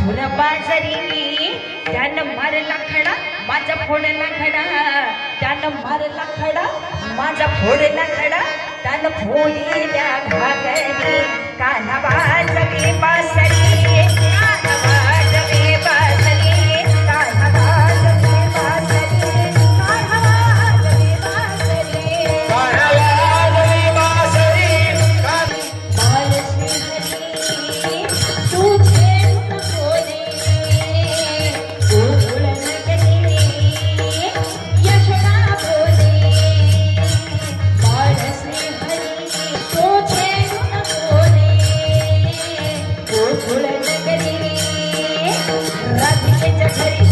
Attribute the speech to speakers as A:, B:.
A: बाजारी त्यानं मारला खडा माझा फोडला खडा त्यानं मारला खडा माझा फोडला खडा त्यानं फोडल्या घागरी कान्हा वाजवे बासरी कान्हा वाजवे बासरी कान्हा वाजवे बासरी कान्हा वाजवे बासरी
B: कान्हा वाजवे बासरी
A: बालश्री तुझे राधिकेच्या घरी